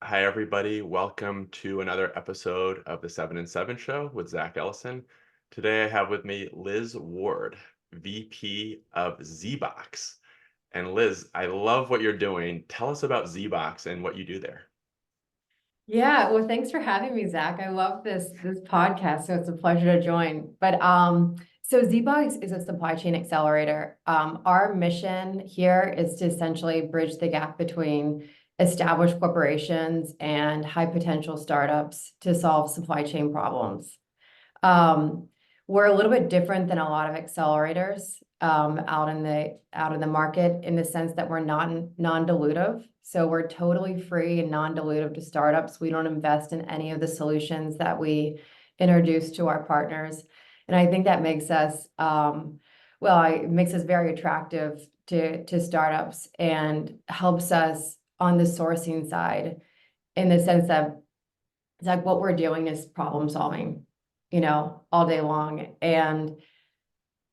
Hi, everybody. Welcome to another episode of the 7 and 7 Show with Zack Ellison. Today I have with me Liz Ward, VP of ZEBOX. And Liz, I love what you're doing. Tell us about ZEBOX and what you do there. Yeah, well, thanks for having me, Zach. I love this podcast, so it's a pleasure to join. So ZEBOX is a supply chain accelerator. Our mission here is to essentially bridge the gap between established corporations and high potential startups to solve supply chain problems. Um, we're a little bit different than a lot of accelerators out in the market in the sense that we're not non-dilutive. So we're totally free and non-dilutive to startups. We don't invest in any of the solutions that we introduce to our partners. And I think that makes us it makes us very attractive to startups and helps us on the sourcing side in the sense that it's like what we're doing is problem solving, all day long. And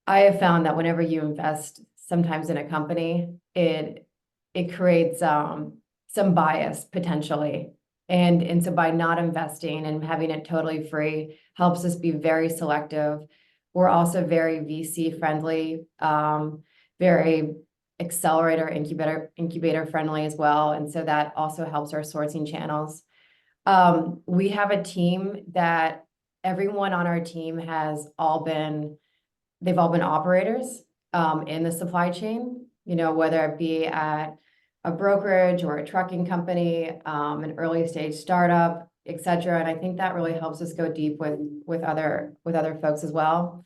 I have found that whenever you invest sometimes in a company, it creates some bias potentially. And so by not investing and having it totally free helps us be very selective. We're also very VC friendly, very accelerator incubator friendly as well. And so that also helps our sourcing channels. We have a team that everyone on our team they've all been operators in the supply chain, whether it be at a brokerage or a trucking company, an early stage startup, et cetera. And I think that really helps us go deep with other folks as well.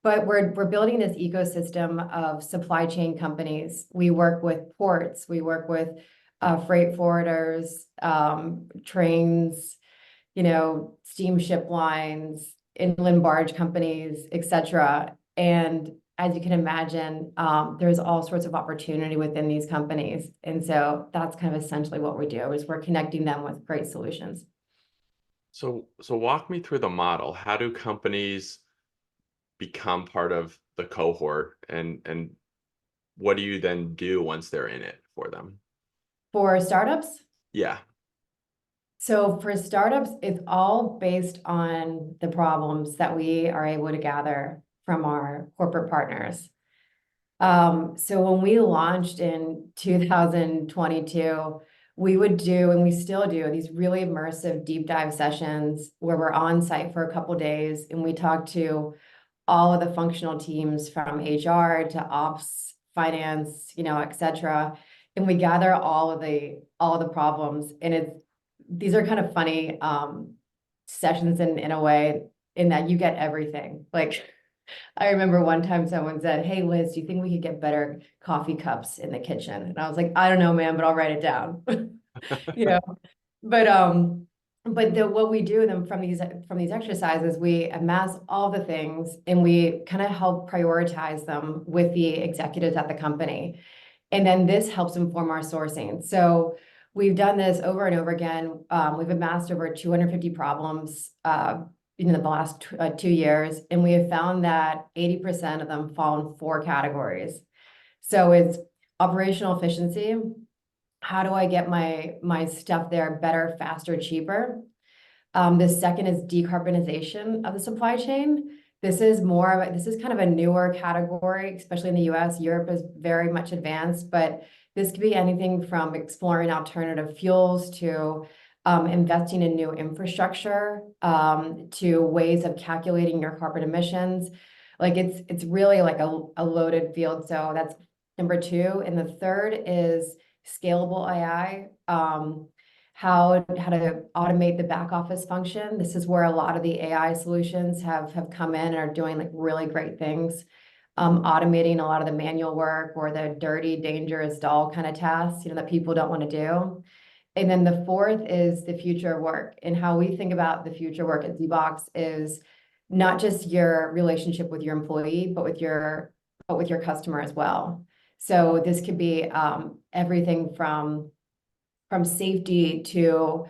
But we're building this ecosystem of supply chain companies. We work with ports, we work with freight forwarders, trains, steamship lines, inland barge companies, et cetera. And as you can imagine, there's all sorts of opportunity within these companies. And so that's kind of essentially what we do is we're connecting them with great solutions. So walk me through the model. How do companies become part of the cohort and what do you then do once they're in it for them? For startups, Yeah. so for startups, it's all based on the problems that we are able to gather from our corporate partners. So when we launched in 2022, we would do, and we still do, these really immersive deep dive sessions where we're on site for a couple days and we talk to all of the functional teams from HR to ops, finance, et cetera. And we gather all of the problems. And these are kind of funny sessions in a way in that you get everything. Like I remember one time someone said, "Hey Liz, do you think we could get better coffee cups in the kitchen?" And I was like, "I don't know, man, but I'll write it down." You know, but what we do then from these exercises, we amass all the things and we kind of help prioritize them with the executives at the company. And then this helps inform our sourcing. So we've done this over and over again. We've amassed over 250 problems in the last 2 years, and we have found that 80% of them fall in 4 categories. So it's operational efficiency. How do I get my stuff there better, faster, cheaper? The second is decarbonization of the supply chain. This is kind of a newer category, especially in the US. Europe is very much advanced, but this could be anything from exploring alternative fuels to investing in new infrastructure, to ways of calculating your carbon emissions. Like it's really like a loaded field. So that's number 2. And the third is scalable AI. How to automate the back office function. This is where a lot of the AI solutions have come in and are doing like really great things. Automating a lot of the manual work or the dirty, dangerous, dull kind of tasks, that people don't want to do. And then the fourth is the future of work. And how we think about the future work at ZEBOX is not just your relationship with your employee, but with your customer as well. So this could be everything from safety to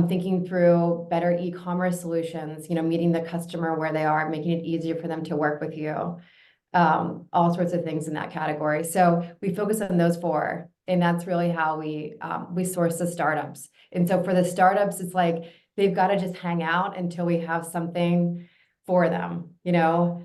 thinking through better e-commerce solutions, meeting the customer where they are, making it easier for them to work with you, all sorts of things in that category. So we focus on those 4. And that's really how we source the startups. And so for the startups, it's like they've got to just hang out until we have something for them, you know?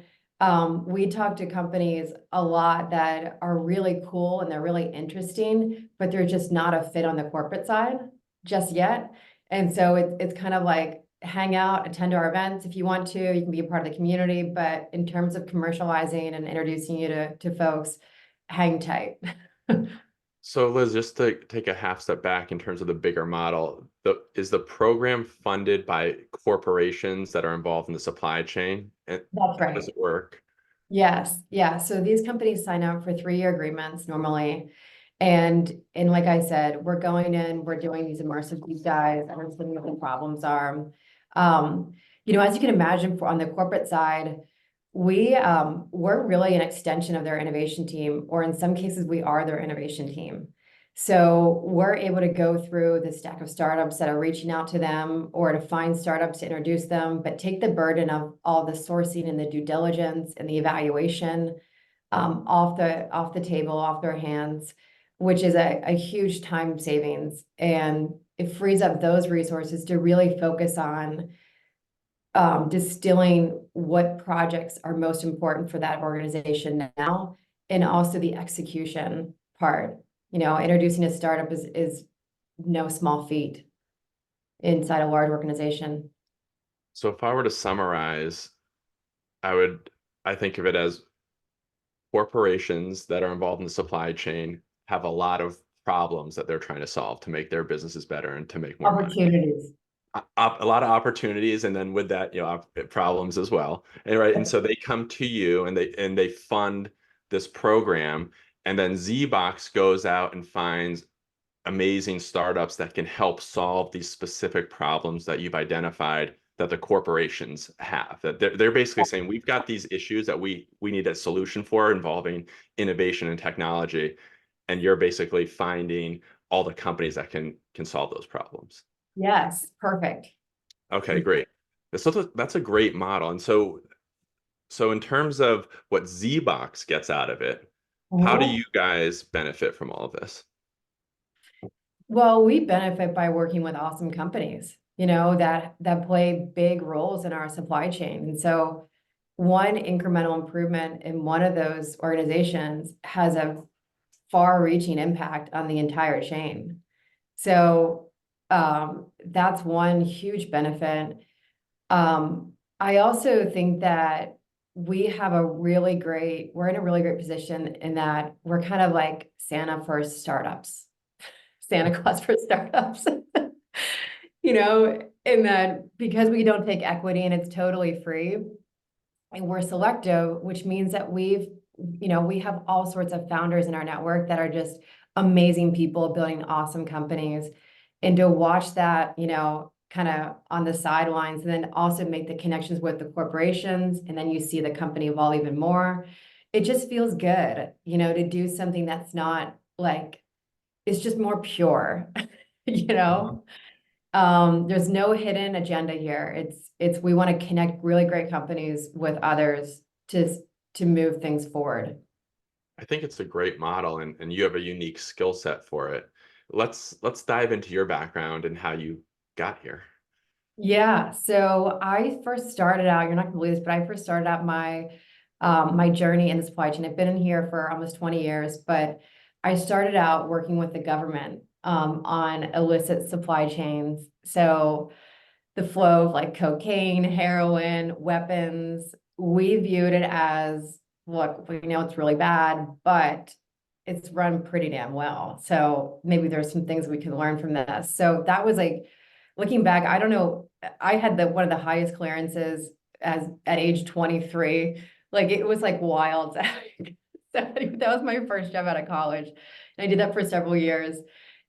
We talk to companies a lot that are really cool and they're really interesting, but they're just not a fit on the corporate side just yet. And so it's kind of like hang out, attend our events if you want to, you can be a part of the community, but in terms of commercializing and introducing you to folks, hang tight. So Liz, just to take a half step back in terms of the bigger model, is the program funded by corporations that are involved in the supply chain? And That's how right. does it work? Yes, yeah. So these companies sign up for 3-year agreements normally. And like I said, we're going in, we're doing these immersive deep dives, understanding what the problems are. Um, as you can imagine, on the corporate side, we're really an extension of their innovation team, or in some cases, we are their innovation team. So we're able to go through the stack of startups that are reaching out to them, or to find startups to introduce them, but take the burden of all the sourcing and the due diligence and the evaluation off the table, off their hands, which is a huge time savings. And it frees up those resources to really focus on distilling what projects are most important for that organization now, and also the execution part. Introducing a startup is no small feat inside a large organization. So if I were to summarize, I think of it as corporations that are involved in the supply chain have a lot of problems that they're trying to solve to make their businesses better and to make more money. Opportunities. A lot of opportunities, and then with that, problems as well. And right, and so they come to you and they fund this program, and then ZEBOX goes out and finds amazing startups that can help solve these specific problems that you've identified that the corporations have. That they're basically saying, we've got these issues that we need a solution for involving innovation and technology, and you're basically finding all the companies that can solve those problems. Yes, perfect. Okay, great. That's a great model. And so in terms of what ZBox gets out of it, how do you guys benefit from all of this? Well, we benefit by working with awesome companies, that play big roles in our supply chain. And so one incremental improvement in one of those organizations has a far-reaching impact on the entire chain. So that's one huge benefit. I also think that we're in a really great position in that we're kind of like Santa for startups. Santa Claus for startups, in that because we don't take equity and it's totally free and we're selective, which means that we have all sorts of founders in our network that are just amazing people building awesome companies. And to watch that, kind of on the sidelines, and then also make the connections with the corporations, and then you see the company evolve even more. It just feels good, to do something that's not like, it's just more pure, you know? There's no hidden agenda here. It's we want to connect really great companies with others to move things forward. I think it's a great model, and you have a unique skill set for it. Let's dive into your background and how you got here. Yeah, so I first started out, you're not gonna believe this, but I first started out my journey in the supply chain. I've been in here for almost 20 years, but I started out working with the government on illicit supply chains. So the flow of like cocaine, heroin, weapons, we viewed it as, look, we know it's really bad, but it's run pretty damn well. So maybe there's some things we can learn from this. So that was like, looking back, I don't know, I had one of the highest clearances at age 23. Like it was like wild. So that was my first job out of college. And I did that for several years.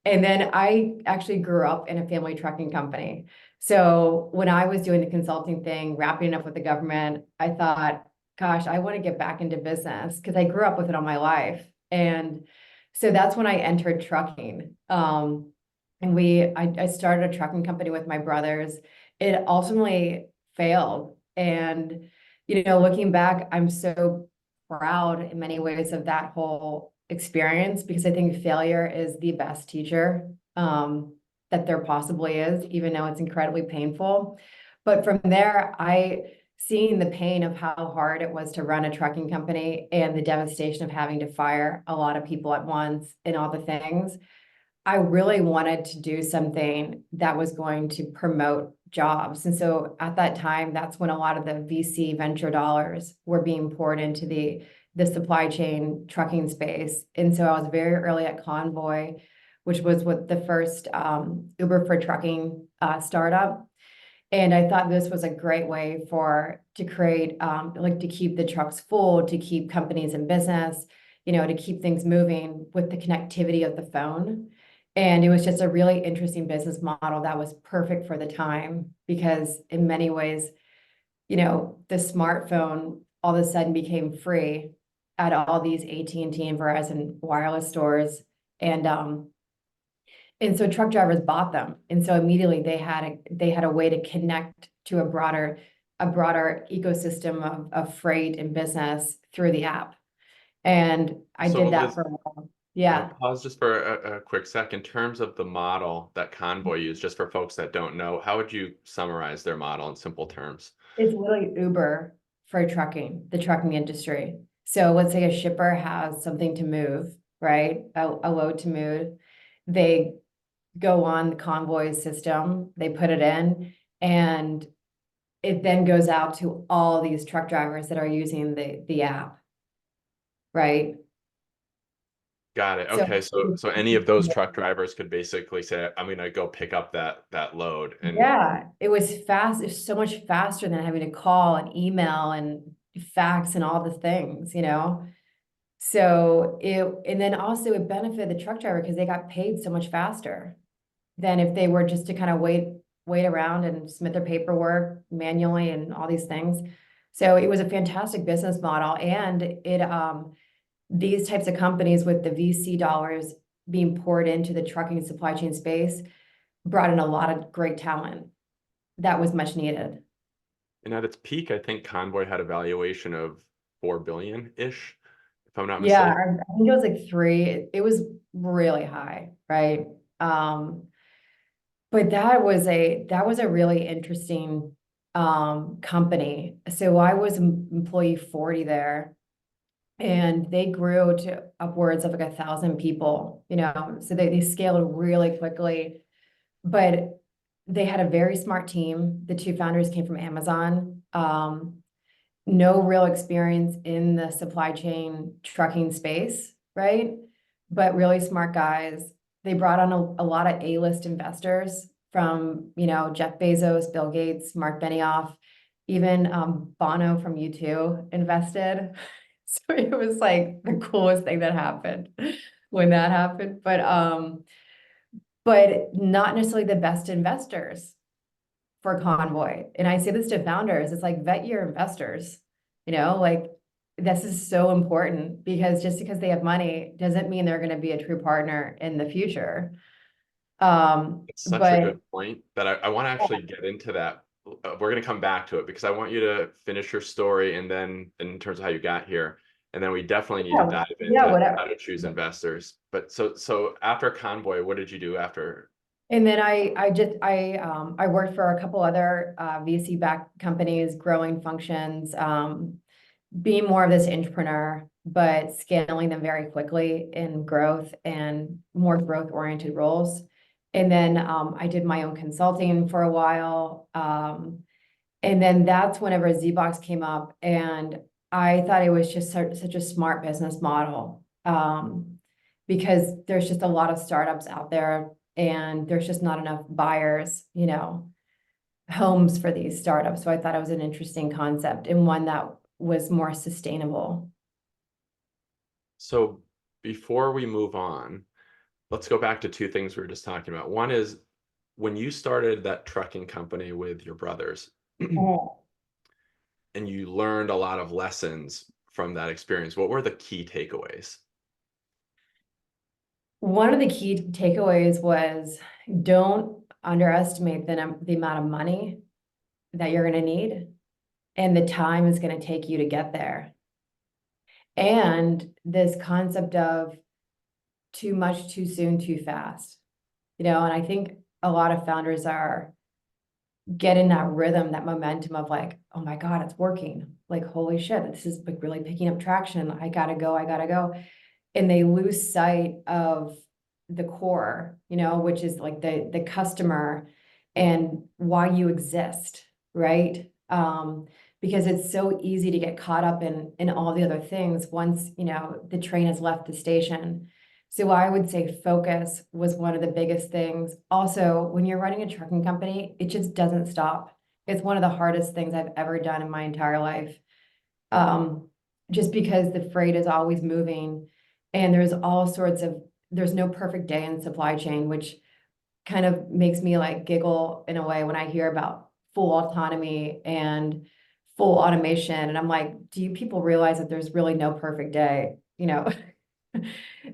And then I actually grew up in a family trucking company. So when I was doing the consulting thing, wrapping up with the government, I thought, gosh, I want to get back into business because I grew up with it all my life. And so that's when I entered trucking. And I started a trucking company with my brothers. It ultimately failed. And, looking back, I'm so proud in many ways of that whole experience, because I think failure is the best teacher that there possibly is, even though it's incredibly painful. But from there, seeing the pain of how hard it was to run a trucking company and the devastation of having to fire a lot of people at once and all the things, I really wanted to do something that was going to promote jobs. And so at that time, that's when a lot of the VC venture dollars were being poured into the supply chain trucking space. And so I was very early at Convoy, which was what the first Uber for trucking startup. And I thought this was a great way to create, like, to keep the trucks full, to keep companies in business, to keep things moving with the connectivity of the phone. And it was just a really interesting business model that was perfect for the time, because in many ways, the smartphone all of a sudden became free at all these AT&T and Verizon wireless stores. And so truck drivers bought them. And so immediately they had a way to connect to a broader ecosystem of freight and business through the app. And I So did that Liz, for a while. I'll Yeah. pause just for a quick sec. In terms of the model that Convoy used, just for folks that don't know, how would you summarize their model in simple terms? It's literally Uber for trucking, the trucking industry. So let's say a shipper has something to move, right? A load to move. They go on the Convoy system, they put it in, and it then goes out to all these truck drivers that are using the app, right? Got it. So Okay, so any of those truck drivers could basically say, I'm gonna go pick up that load. And yeah, it was fast. It's so much faster than having to call and email and fax and all the things. So and then also it benefited the truck driver because they got paid so much faster than if they were just to kind of wait around and submit their paperwork manually and all these things. So it was a fantastic business model. And these types of companies with the VC dollars being poured into the trucking supply chain space brought in a lot of great talent that was much needed. at its peak, I think Convoy had a valuation of 4 billion-ish, if I'm not Yeah, mistaken. I think it was like three. It was really high, right? But that was a really interesting company. So I was employee 40 there, and they grew to upwards of like 1,000 people. So they scaled really quickly, but they had a very smart team. The two founders came from Amazon. No real experience in the supply chain trucking space, right? But really smart guys. They brought on a lot of A-list investors from, Jeff Bezos, Bill Gates, Mark Benioff, even Bono from U2 invested. So it was like the coolest thing that happened when that happened. But not necessarily the best investors for Convoy. And I say this to founders, it's like, vet your investors, like, this is so important, because just because they have money doesn't mean they're going to be a true partner in the future. It's such a But good point that I want to actually get into that. We're going to come back to it because I want you to finish your story, and then in terms of how you got here, and then we definitely need to yeah, dive yeah, into how whatever. to choose investors. But so after Convoy, what did you do after? And then I worked for a couple other VC backed companies, growing functions, being more of this entrepreneur, but scaling them very quickly in growth and more growth oriented roles. And then I did my own consulting for a while. And then that's whenever ZEBOX came up, and I thought it was just such a smart business model, because there's just a lot of startups out there, and there's just not enough buyers, homes for these startups. So I thought it was an interesting concept and one that was more sustainable. So before we move on, let's go back to two things we were just talking about. One is when you started that trucking company with your brothers, Oh. and you learned a lot of lessons from that experience, what were the key takeaways? One of the key takeaways was, don't underestimate the amount of money that you're going to need and the time it's going to take you to get there. and this concept of too much, too soon, too fast. And I think a lot of founders are getting that rhythm, that momentum of like, oh my God, it's working. Like, holy shit, this is like really picking up traction. I gotta go, I gotta go. And they lose sight of the core, which is like the customer and why you exist, right? Because it's so easy to get caught up in all the other things once, the train has left the station. So I would say focus was one of the biggest things. Also, when you're running a trucking company, it just doesn't stop. It's one of the hardest things I've ever done in my entire life. Just because the freight is always moving and there's no perfect day in supply chain, which kind of makes me like giggle in a way when I hear about full autonomy and full automation. And I'm like, do you people realize that there's really no perfect day,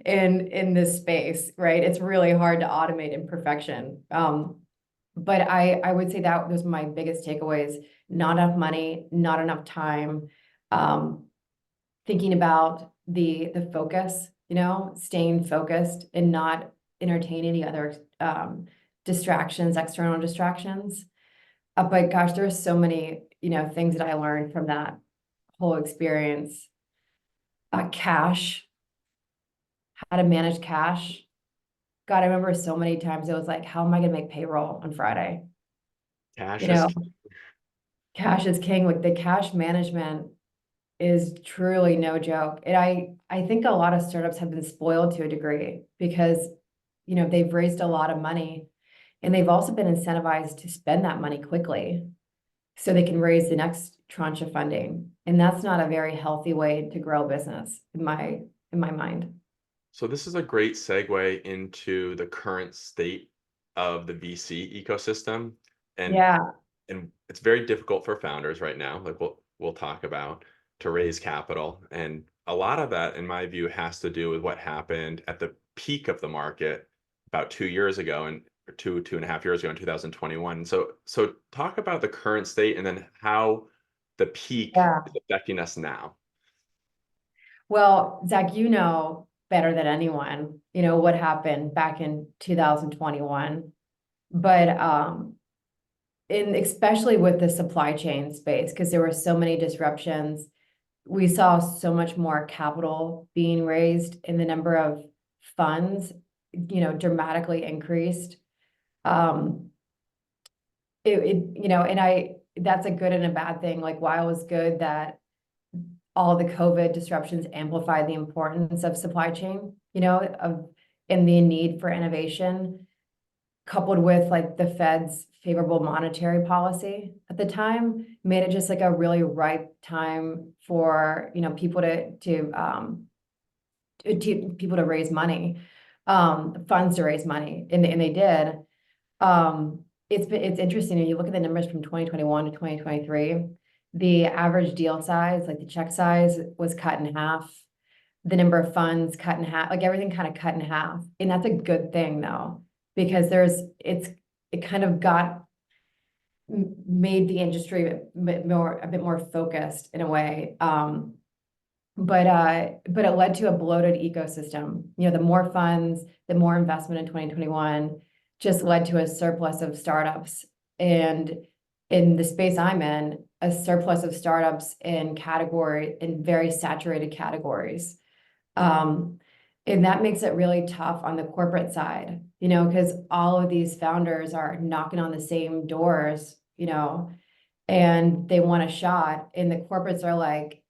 in this space, right? It's really hard to automate in perfection. But I would say that was my biggest takeaways: not enough money, not enough time, thinking about the focus, staying focused and not entertain any other distractions, external distractions. But gosh, there's so many, things that I learned from that whole experience. Cash, how to manage cash. God, I remember so many times it was like, how am I going to make payroll on Friday? You Cash is know, cash is king. Like the cash management is truly no joke. And I think a lot of startups have been spoiled to a degree because, they've raised a lot of money and they've also been incentivized to spend that money quickly so they can raise the next tranche of funding. And that's not a very healthy way to grow a business in my mind. So this is a great segue into the current state of the VC ecosystem. And Yeah. and it's very difficult for founders right now, like we'll talk about, to raise capital. And a lot of that, in my view, has to do with what happened at the peak of the market about 2 years ago, and or 2.5 years ago in 2021. So talk about the current state and then how the peak Yeah. is affecting us now. Well, Zach, better than anyone, what happened back in 2021. But especially with the supply chain space, because there were so many disruptions, we saw so much more capital being raised and the number of funds, dramatically increased. Um, and that's a good and a bad thing. Like while it was good that all the COVID disruptions amplified the importance of supply chain, and the need for innovation, coupled with like the Fed's favorable monetary policy at the time, made it just like a really ripe time for, people people to raise money, funds to raise money, and they did. It's interesting. When you look at the numbers from 2021 to 2023, the average deal size, like the check size, was cut in half. The number of funds cut in half, like everything kind of cut in half. And that's a good thing though, because it kind of made the industry a bit more focused in a way. But it led to a bloated ecosystem. The more funds, the more investment in 2021 just led to a surplus of startups. And in the space I'm in, a surplus of startups in very saturated categories. And that makes it really tough on the corporate side, because all of these founders are knocking on the same doors, and they want a shot. And the corporates are like,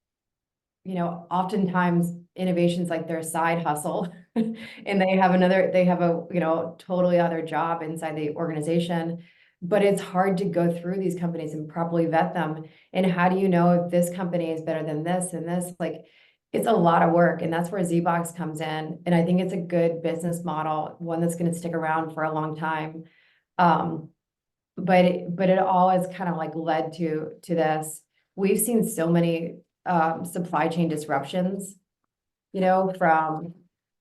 oftentimes innovation's like their side hustle and they have a, totally other job inside the organization. But it's hard to go through these companies and properly vet them. And how do you know if this company is better than this and this? Like, it's a lot of work, and that's where ZEBOX comes in. And I think it's a good business model, one that's going to stick around for a long time. But it all has kind of like led to this. We've seen so many supply chain disruptions, from,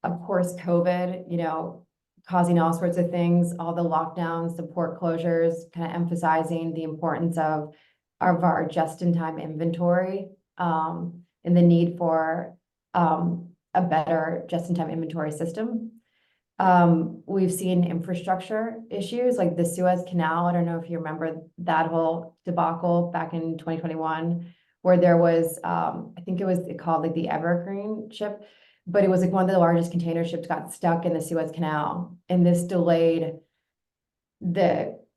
of course, COVID, causing all sorts of things, all the lockdowns, the port closures, kind of emphasizing the importance of our just-in-time inventory, and the need for a better just-in-time inventory system. We've seen infrastructure issues like the Suez Canal. I don't know if you remember that whole debacle back in 2021, where there was, I think it was called like the Evergreen ship, but it was like one of the largest container ships got stuck in the Suez Canal, and this delayed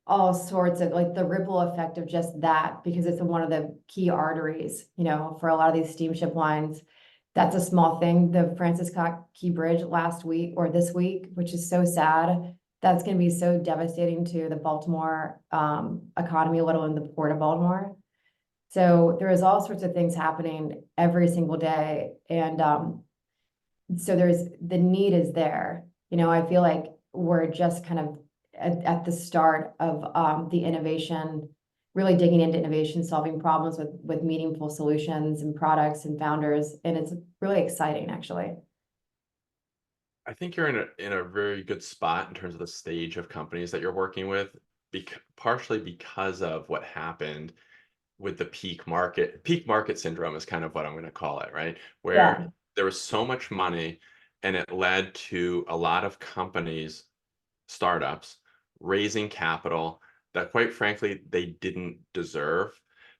all sorts of like the ripple effect of just that, because it's one of the key arteries, for a lot of these steamship lines. That's a small thing. The Francis Scott Key Bridge last week or this week, which is so sad. That's going to be so devastating to the Baltimore economy, let alone the port of Baltimore. So there is all sorts of things happening every single day. And so the need is there. I feel like we're just kind of at the start of the innovation, really digging into innovation, solving problems with meaningful solutions and products and founders. And it's really exciting, actually. I think you're in a very good spot in terms of the stage of companies that you're working with, partially because of what happened with the peak market. Peak market syndrome is kind of what I'm going to call it, right? Yeah. Where there was so much money and it led to a lot of companies, startups, raising capital that quite frankly they didn't deserve,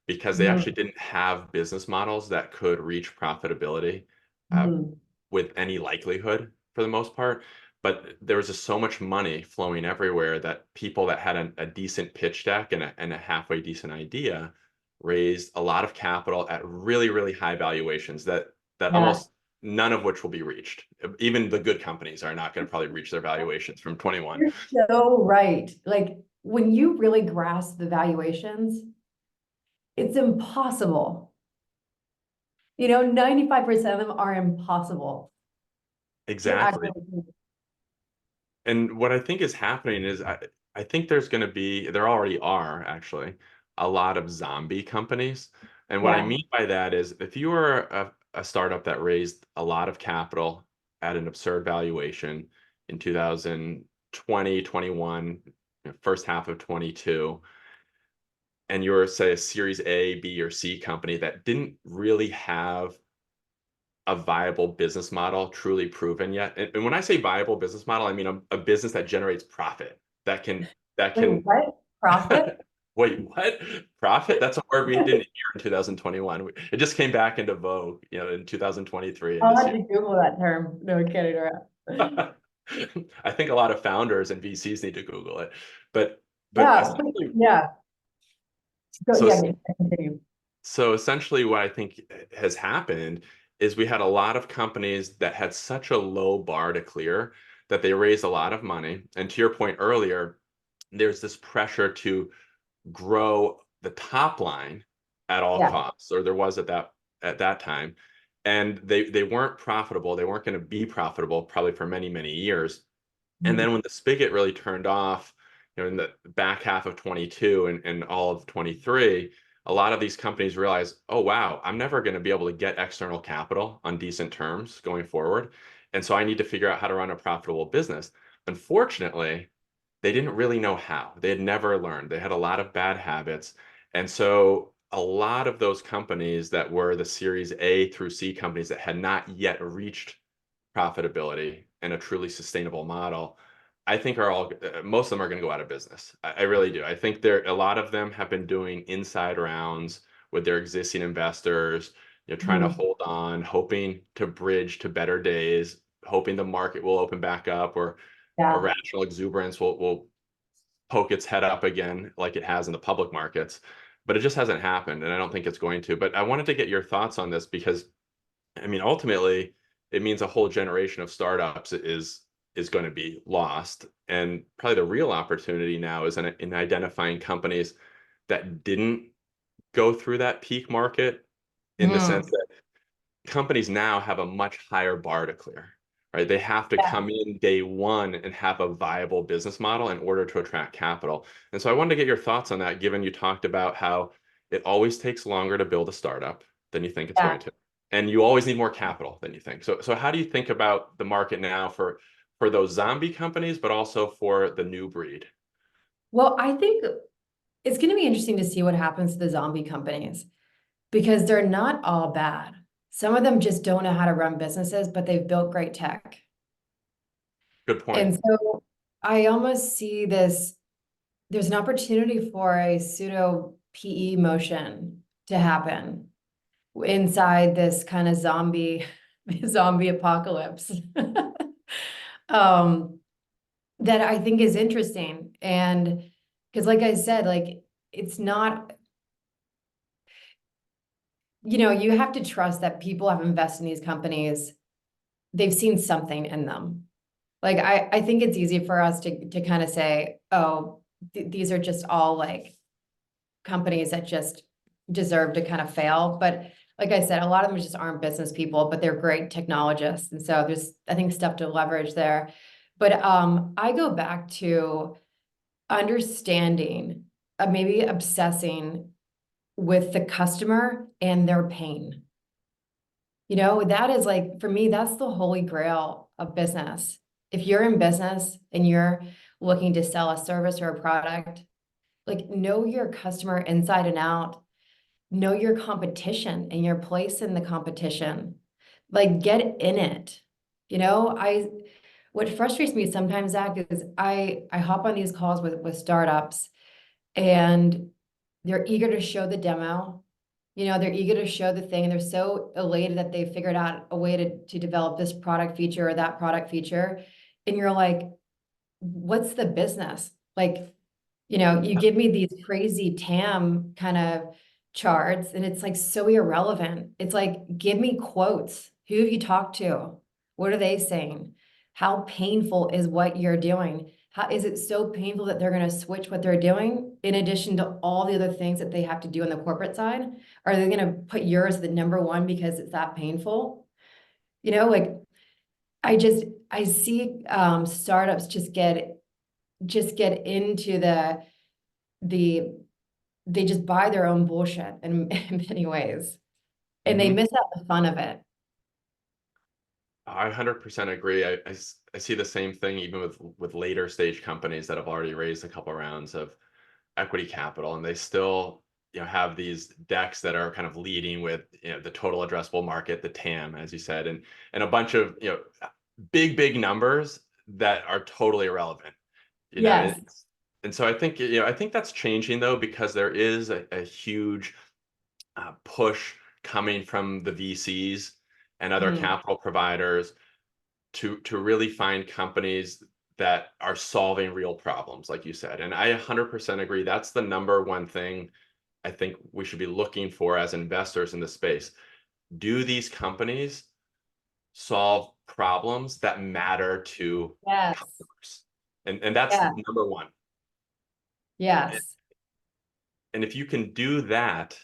because they actually Mhm. didn't have business models that could reach profitability uh, Mhm. with any likelihood for the most part. But there was just so much money flowing everywhere that people that had a decent pitch deck and a halfway decent idea raised a lot of capital at really, really high valuations that Yeah, almost none of which will be reached. Even the good companies are not going to probably reach their valuations from 21. you're so right. Like when you really grasp the valuations, it's impossible. 95% of them are impossible to Exactly. actually. And what I think is happening is I think there's going to be, there already are actually, a lot of zombie companies. And what I Yeah. mean by that is if you are a startup that raised a lot of capital at an absurd valuation in 2020, 21, first half of 22, and you're, say, a Series A, B, or C company that didn't really have a viable business model truly proven yet. And when I say viable business model, I mean a business that generates profit, that Wait, can what? Profit? wait, what? Profit? That's a word we didn't hear in 2021. It just came back into vogue, in 2023 and I'll this have year. to Google that term. No kidding around. I think a lot of founders and VCs need to Google it. But Yeah, essentially, yeah. so Yeah, continue. So essentially what I think has happened is we had a lot of companies that had such a low bar to clear that they raised a lot of money. And to your point earlier, there's this pressure to grow the top line at all Yeah. costs, or there was at that time. And they weren't profitable. They weren't going to be profitable probably for many, many years. And Mhm. then when the spigot really turned off, in the back half of 22 and all of 23, a lot of these companies realized, oh, wow, I'm never going to be able to get external capital on decent terms going forward. And so I need to figure out how to run a profitable business. Unfortunately, they didn't really know how. They had never learned. They had a lot of bad habits. And so a lot of those companies that were the Series A through C companies that had not yet reached profitability and a truly sustainable model, I think are all most of them are going to go out of business. I really do. I think a lot of them have been doing inside rounds with their existing investors, trying to Mhm. hold on, hoping to bridge to better days, hoping the market will open back up or Yeah. irrational exuberance will poke its head up again like it has in the public markets. But it just hasn't happened, and I don't think it's going to. But I wanted to get your thoughts on this because I mean, ultimately, it means a whole generation of startups is going to be lost. And probably the real opportunity now is in identifying companies that didn't go through that peak market, in the sense Mhm. that companies now have a much higher bar to clear, right? They have to Yeah. come in day one and have a viable business model in order to attract capital. And so I wanted to get your thoughts on that, given you talked about how it always takes longer to build a startup than you think it's Yeah. going to. And you always need more capital than you think. So how do you think about the market now for those zombie companies, but also for the new breed? Well, I think it's going to be interesting to see what happens to the zombie companies because they're not all bad. Some of them just don't know how to run businesses, but they've built great tech. Good point. And so I almost see this, there's an opportunity for a pseudo PE motion to happen inside this kind of zombie apocalypse. That I think is interesting. And because like I said, like it's not, you have to trust that people have invested in these companies. They've seen something in them. Like I think it's easy for us to kind of say, oh, these are just all like companies that just deserve to kind of fail. But like I said, a lot of them just aren't business people, but they're great technologists. And so there's, I think, stuff to leverage there. But I go back to understanding, maybe obsessing with the customer and their pain. That is like, for me, that's the holy grail of business. If you're in business and you're looking to sell a service or a product, like know your customer inside and out, know your competition and your place in the competition, like get in it. What frustrates me sometimes, Zach, is I hop on these calls with startups and they're eager to show the demo. They're eager to show the thing, and they're so elated that they've figured out a way to develop this product feature or that product feature. And you're like, what's the business? Like, you give me these crazy TAM kind of charts, and it's like so irrelevant. It's like, give me quotes. Who have you talked to? What are they saying? How painful is what you're doing? How is it so painful that they're going to switch what they're doing in addition to all the other things that they have to do on the corporate side? Are they going to put yours at the number one because it's that painful? Like I see startups just get into the they just buy their own bullshit in many ways, and they miss out the fun of it. I 100% agree. I see the same thing even with later stage companies that have already raised a couple rounds of equity capital, and they still have these decks that are kind of leading with the total addressable market, the TAM, as you said, and a bunch of big numbers that are totally irrelevant. Yes. And so I think that's changing though, because there is a huge push coming from the VCs and other Mm. capital providers to really find companies that are solving real problems, like you said. And I 100% agree. That's the number one thing I think we should be looking for as investors in the space. Do these companies solve problems that matter to Yes. customers? And that's Yeah. number one. Yes. And if you can do that,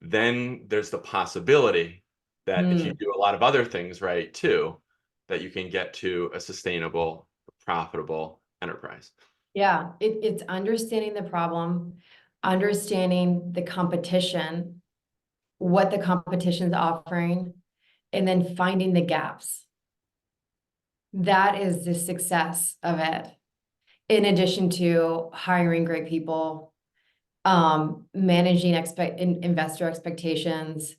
then there's the possibility that if you Mm. do a lot of other things right too, that you can get to a sustainable, profitable enterprise. Yeah. It's understanding the problem, understanding the competition, what the competition's offering, and then finding the gaps. That is the success of it. In addition to hiring great people, managing investor expectations,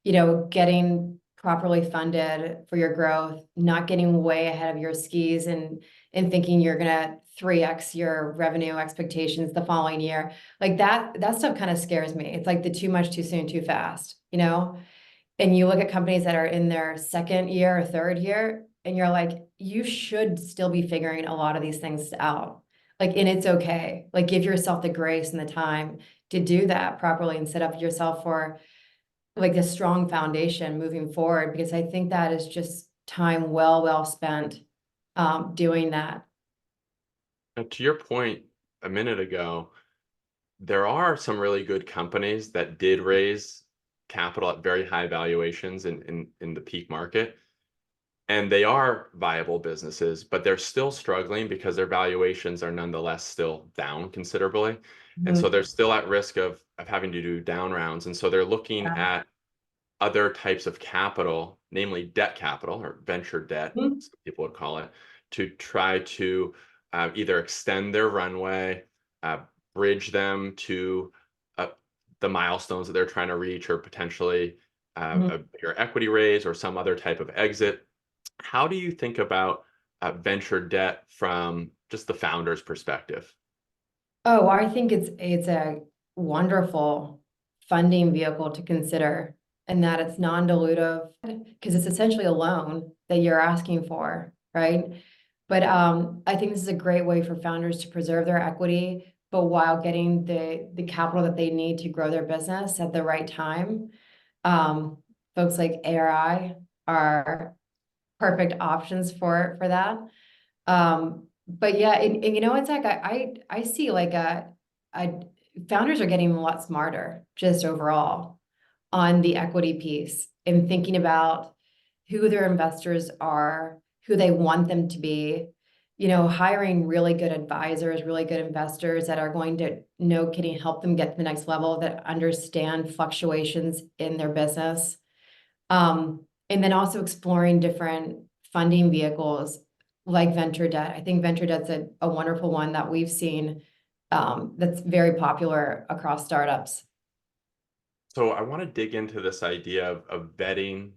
getting properly funded for your growth, not getting way ahead of your skis and thinking you're gonna 3x your revenue expectations the following year. Like that stuff kind of scares me. It's like the too much, too soon, too fast, And you look at companies that are in their second year or third year, and you're like, you should still be figuring a lot of these things out. Like, and it's okay. Like, give yourself the grace and the time to do that properly and set up yourself for like a strong foundation moving forward, because I think that is just time well spent doing that. Now, to your point a minute ago, there are some really good companies that did raise capital at very high valuations in the peak market. And they are viable businesses, but they're still struggling because their valuations are nonetheless still down considerably. And so Mhm. they're still at risk of having to do down rounds. And so they're looking Yeah. at other types of capital, namely debt capital or venture debt, Mhm. some people would call it, to try to either extend their runway, uh, bridge them to uh, the milestones that they're trying to reach, or potentially Mhm. your equity raise or some other type of exit. How do you think about venture debt from just the founder's perspective? Oh, I think it's a wonderful funding vehicle to consider, and that it's non-dilutive because it's essentially a loan that you're asking for, right? But I think this is a great way for founders to preserve their equity, but while getting the capital that they need to grow their business at the right time. Um, Folks like ARI are perfect options for that. But yeah, and you know what, Zach, I see like a founders are getting a lot smarter just overall on the equity piece and thinking about who their investors are, who they want them to be, hiring really good advisors, really good investors that are going to, no kidding, help them get to the next level, that understand fluctuations in their business. And then also exploring different funding vehicles like venture debt. I think venture debt's a wonderful one that we've seen that's very popular across startups. So I want to dig into this idea of vetting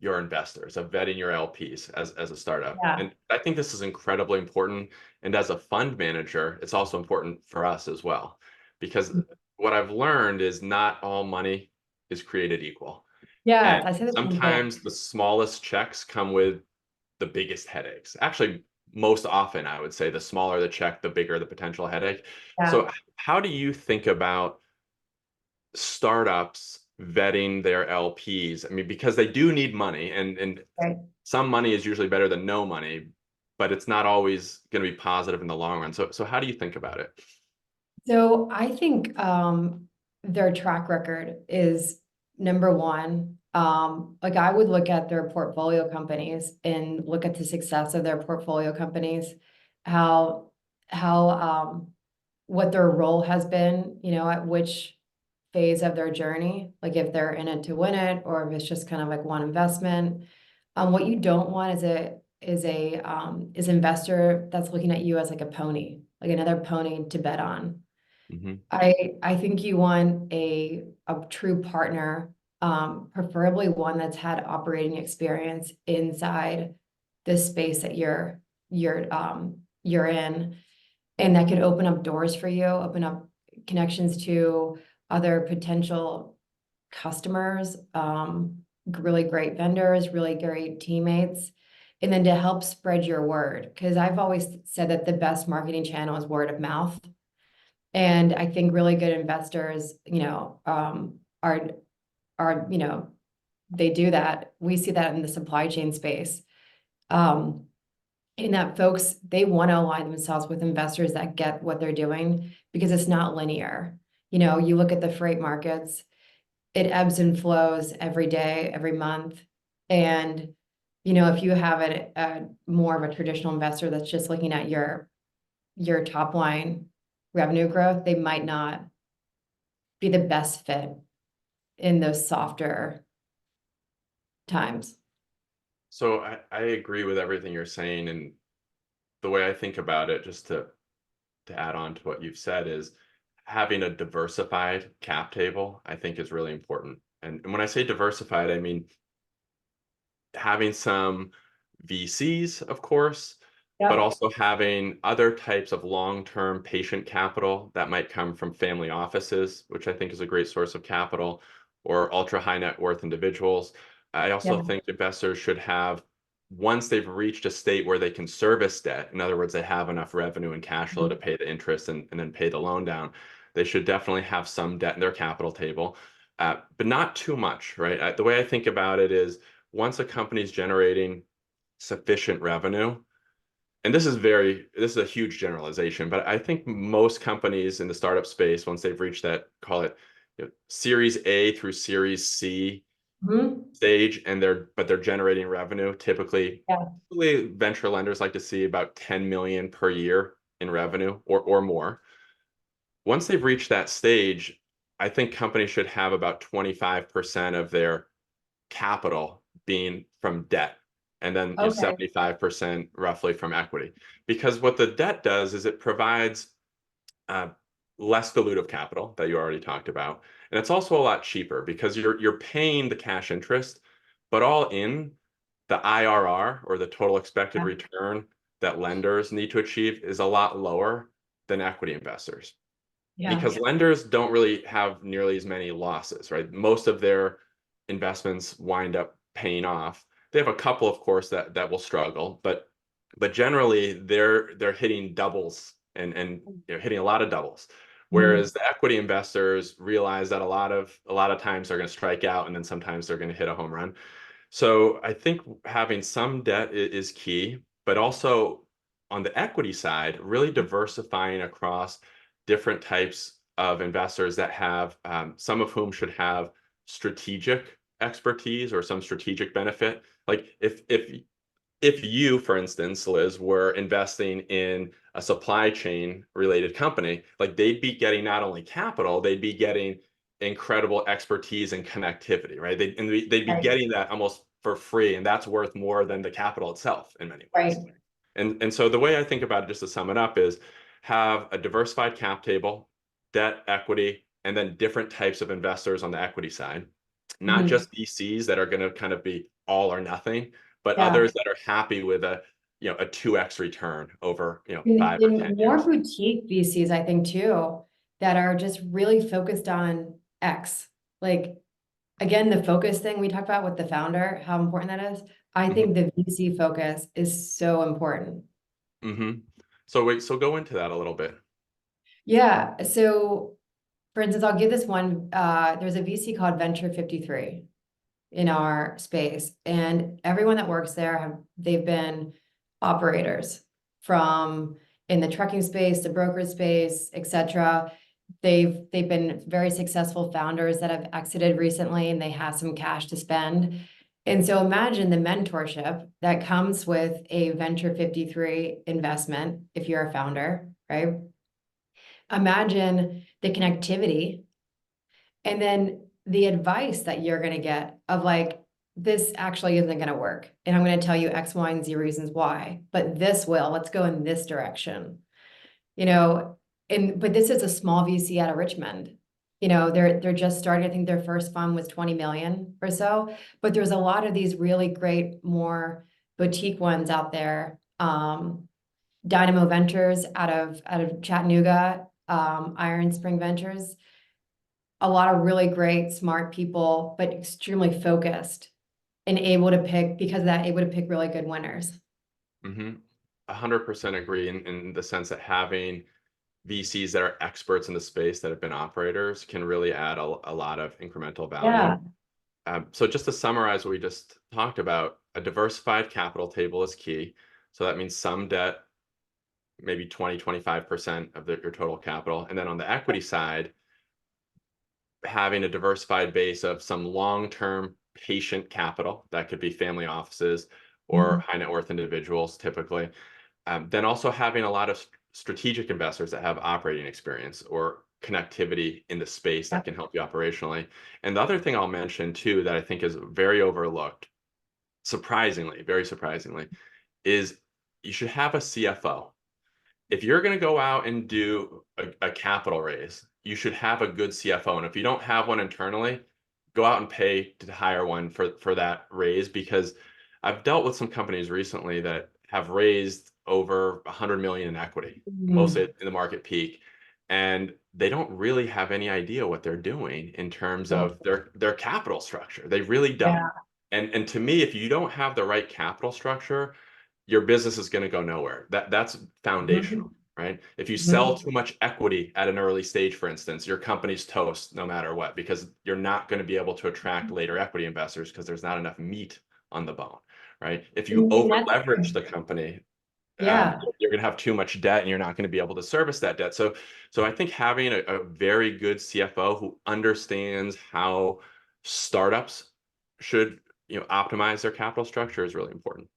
your investors, of vetting your LPs as a startup. Yeah. And I think this is incredibly important. And as a fund manager, it's also important for us as well, because what I've learned is not all money is created equal. Yeah, And I say the same thing. sometimes the smallest checks come with the biggest headaches. Actually, most often, I would say the smaller the check, the bigger the potential headache. Yeah. So how do you think about startups vetting their LPs? I mean, because they do need money, and Right. some money is usually better than no money, but it's not always going to be positive in the long run. So how do you think about it? So I think their track record is number one. Like I would look at their portfolio companies and look at the success of their portfolio companies, how how what their role has been, at which phase of their journey, like if they're in it to win it, or if it's just kind of like one investment. What you don't want is investor that's looking at you as like a pony, like another pony to bet on. Hmm. I think you want a true partner, preferably one that's had operating experience inside the space that you're in, and that could open up doors for you, open up connections to other potential customers, really great vendors, really great teammates, and then to help spread your word. Because I've always said that the best marketing channel is word of mouth. And I think really good investors, are, they do that. We see that in the supply chain space. Um, in that folks, they want to align themselves with investors that get what they're doing because it's not linear. You look at the freight markets, it ebbs and flows every day, every month. And, if you have a more of a traditional investor that's just looking at your top line revenue growth, they might not be the best fit in those softer times. So I agree with everything you're saying. And the way I think about it, just to add on to what you've said, is having a diversified cap table, I think is really important. And when I say diversified, I mean having some VCs, of course, but Yep. also having other types of long-term patient capital that might come from family offices, which I think is a great source of capital, or ultra high net worth individuals. I also Yeah. think investors should have, once they've reached a state where they can service debt, in other words, they have enough revenue and cash flow to pay the interest and then pay the loan down, they should definitely have some debt in their capital table, but not too much, right? The way I think about it is, once a company is generating sufficient revenue, and this is a huge generalization, but I think most companies in the startup space, once they've reached that, call it, Series A through Series C Mhm. stage, and they're generating revenue, Yeah. typically venture lenders like to see about 10 million per year in revenue or more. Once they've reached that stage, I think companies should have about 25% of their capital being from debt, and then Okay. 75% roughly from equity. Because what the debt does is it provides uh, less dilutive capital that you already talked about. And it's also a lot cheaper because you're paying the cash interest, but all in the IRR, or the total expected Yeah. return that lenders need to achieve, is a lot lower than equity investors, Yeah. because lenders don't really have nearly as many losses, right? Most of their investments wind up paying off. They have a couple, of course, that will struggle, but generally they're hitting doubles and hitting a lot of doubles. Mhm. Whereas the equity investors realize that a lot of times they're going to strike out, and then sometimes they're going to hit a home run. So I think having some debt is key, but also on the equity side, really diversifying across different types of investors that have, some of whom should have strategic expertise or some strategic benefit. Like if you, for instance, Liz, were investing in a supply chain related company, like they'd be getting not only capital, they'd be getting incredible expertise and connectivity, right? They'd be Right. getting that almost for free, and that's worth more than the capital itself in many Right. ways. And so the way I think about it, just to sum it up, is have a diversified cap table, debt, equity, and then different types of investors on the equity side, not Mhm. just VCs that are going to kind of be all or nothing, but Yeah. others that are happy with a 2x return over In, 5 or 10 in more years. boutique VCs, I think too, that are just really focused on X. Like, again, the focus thing we talked about with the founder, how important that is. I Hmm. think the VC focus is so important. Hmm. So go into that a little bit. Yeah. So, for instance, I'll give this one. There's a VC called Venture 53 in our space, and everyone that works there they've been operators from in the trucking space, the brokerage space, etc. They've been very successful founders that have exited recently, and they have some cash to spend. And so imagine the mentorship that comes with a Venture 53 investment if you're a founder, right? Imagine the connectivity and then the advice that you're going to get of like, this actually isn't going to work. And I'm going to tell you X, Y, and Z reasons why, but this will. Let's go in this direction. You know, but this is a small VC out of Richmond. They're just starting. I think their first fund was 20 million or so, but there's a lot of these really great, more boutique ones out there. Dynamo Ventures out of Chattanooga, Iron Spring Ventures, a lot of really great, smart people, but extremely focused and able to pick because of that, able to pick really good winners. Hmm. 100% agree in the sense that having VCs that are experts in the space that have been operators can really add a lot of incremental value. Yeah. So just to summarize what we just talked about, a diversified capital table is key. So that means some debt, maybe 20, 25% of your total capital. And then on the equity side, having a diversified base of some long-term patient capital, that could be family offices or Mhm. high net worth individuals typically. Then also having a lot of strategic investors that have operating experience or connectivity in the space Yeah. that can help you operationally. And the other thing I'll mention too that I think is very overlooked, surprisingly, very surprisingly, is you should have a CFO. If you're going to go out and do a capital raise, you should have a good CFO. And if you don't have one internally, go out and pay to hire one for that raise, because I've dealt with some companies recently that have raised over 100 million in equity, mostly Mhm. in the market peak, and they don't really have any idea what they're doing in terms of their capital structure. They really don't. Yeah. And to me, if you don't have the right capital structure, your business is going to go nowhere. That's foundational, Mhm. right? If you sell Mhm. too much equity at an early stage, for instance, your company's toast no matter what, because you're not going to be able to attract later equity investors because there's not enough meat on the bone, right? If you And over that's leverage the company, yeah. you're going to have too much debt and you're not going to be able to service that debt. So I think having a very good CFO who understands how startups should optimize their capital structure is really important.